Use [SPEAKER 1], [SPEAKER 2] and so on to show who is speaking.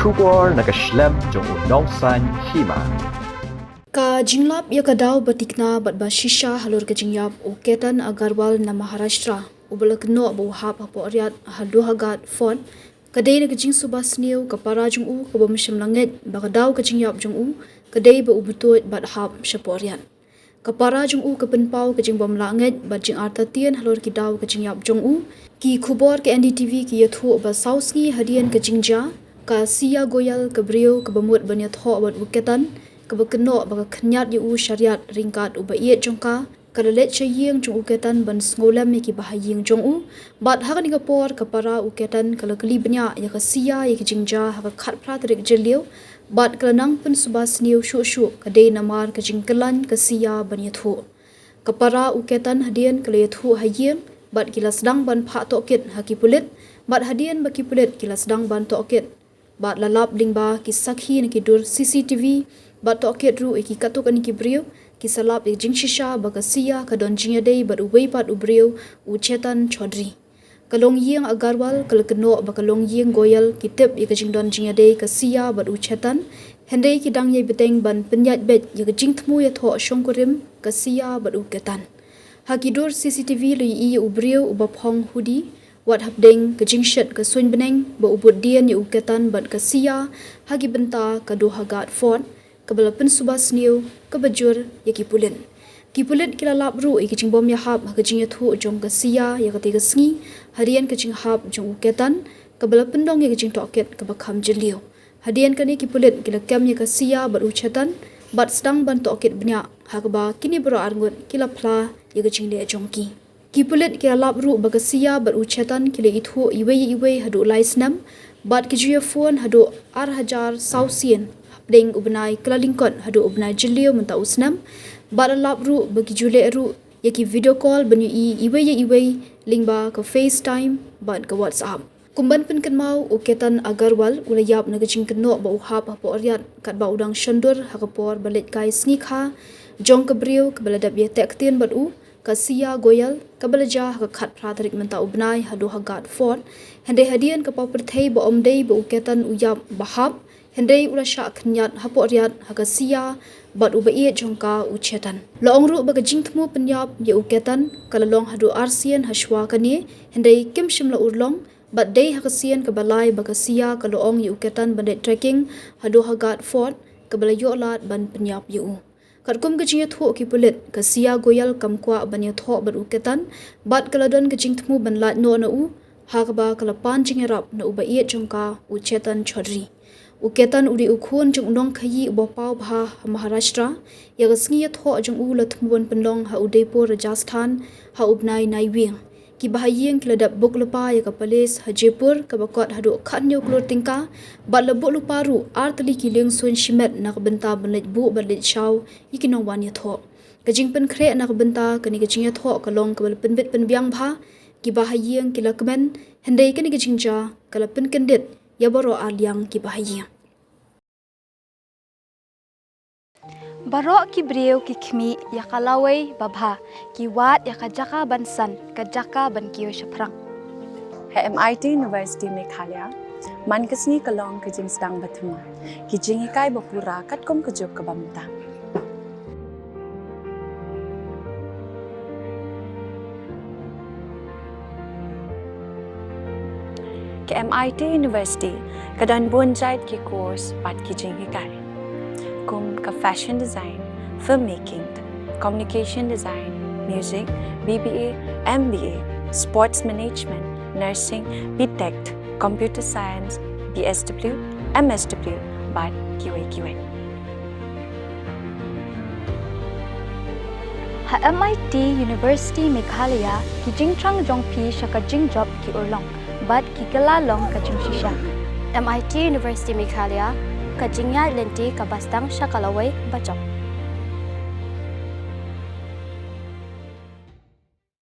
[SPEAKER 1] Shubor nakaslem jong unongsan Hima.
[SPEAKER 2] Ka jinglap ya kadau batikna bat ba shisha halur ka jingyap o ketan agarwal na Maharashtra ubala kno bu Hapoh Riat hagat fon kadai na kajing Suba Sniew ka para jong u ka bamsham langet ba kadau ka jingyap jong u kadai ba ubutut bat hap Hapoh Riat kapara jong u ka penpau ka jing bom langet ba jing arta tien halur ki dau ka jingyap jong u ki khubor ke NDTV ki yathu ba sausngi hadian ka jingja ka sia goyal ka brio ka bamut banyat ho bat buketan ka bakno ba Khynñiat yu syariat ringkat u Baieid jongka ka let chayeng jong uketan ban sngolem ki bahayeng jong u bat ha ni kapor ka para uketan kala kali banya ya ka sia ya ki jingja ha ka khat phra trik jeliu bat kalanang pen Suba Sniew shu ka de namar ka jingkelan ka sia ban yathu ka para uketan hadian kala yathu hayeng bat kila sedang ban pha tokit hakipulit bat hadian bakipulit kila sedang ban tokit bat lalap lingba ki sakhi ni ki dur CCTV bat tokit ru ki katuk ani ki brio ki salap ik jing shisha ba ka sia ka don jing dei bat uwei pat ubrio u chetan chodri kalong yeng agarwal kal kno ba kalong yeng goyal ki tip ik jing don jing dei ka sia bat u chetan hendei ki dang ye beteng ban penyat bet ye jing thmu ye tho shongkurim ka sia bat u ketan hakidur CCTV li i ubrio uba phong hudi wat hapdeng ka jingshet ka suin beneng ba ubut dian ye uketan ban ka sia hagi benta ka do hagat fort ka balapen Suba Sniew ka bajur ye kipulit kila lap ru i kijing bom ya hap ka jing yathu jong ka sia ya ka te ka sngi harian ka jing hap jong uketan ka balapen dong ye ka jing toket ka bakham jeliu hadian ka ni kipulit kila kem ye ka sia bat uchetan bat sedang ban toket bnya hakba kini bro arngut kila phla ye ka jing le jongki kipulit kila lap ru ba ka sia bat uchetan kila ithu iwe hadu laisnam bat ki juya phone hadu ar hajar sausien deng ubnai klalingkon hadu ubnai jeliu menta usnam baralap ru bagi jule ru yaki video call banyu iwe lingba ka FaceTime ban ka WhatsApp kumban pen kenmau uketan agarwal ulayap na gajing keno ba uhap Hapoh Riat kat ba udang shandur hakapor balet kai sngi jong ka brio ka baladap ye tektien bat u ka sia goyal ka balaja ka khat phratrik menta ubnai hadu hagat fort hande hadian ka paperthei ba omdei ba uketan uyap bahap hendei ula sha Khynñiat Hapoh Riat haga sia bat Baieid jongka uchetan long ru baga jingthmu penyap ye uketan kalalong hadu arsien haswa kani hendei kim shimla urlong bat dei haga sien ka balai baga sia kalong ye uketan bandai tracking hadu hagat fort ka balayo lat ban penyap ye u katkum ka jinga tho ki pulit ka sia goyal kamkwa ban ye tho bat uketan bat kaladon ka jingthmu ban lat no na u hagba kalapan jingerap na Baieid jongka uchetan chodri uketan uri ukhun jong nong khayi bopau bha Maharashtra ya gasngi tho jong u lathmon penlong ha Udaipur Rajasthan ha ubnai naiwing ki bahayeng kiladap buklapa ya ka pales Hajipur ka bakot hadu khanyo klor tingka balabu luparu artli ki leng sun shimet nak benta banlet bu balet shaw ikinong wan ya tho kajing pen khre nak benta kani kajing ya tho kalong ka bal penbit penbiang bha ki bahayeng kilakmen hendai kani kajingja kala pen kendit ya baro alyang ki bahayeng
[SPEAKER 3] Barok ki brio ki khmi ya kalawai babha ki wat ya kajaka bansan kajaka ban kiyo shaprang
[SPEAKER 4] MIT University Meghalaya man kasni kalong kajing sedang bathuma ki jingikai bapura katkom kajuk kabamta ke MIT University kadan bonjait ki course pat ki jingikai kum ka fashion design, filmmaking, communication design, music, BBA, MBA, sports management, nursing, BTech, computer science, BSW, MSW, but QA.
[SPEAKER 3] Ha MIT University Meghalaya ki jingtrang jongpi shaka jingjop ki urlong but ki galalong ka shisha
[SPEAKER 5] MIT University Meghalaya Khynñiat lenti kabastang syakalawai bacok.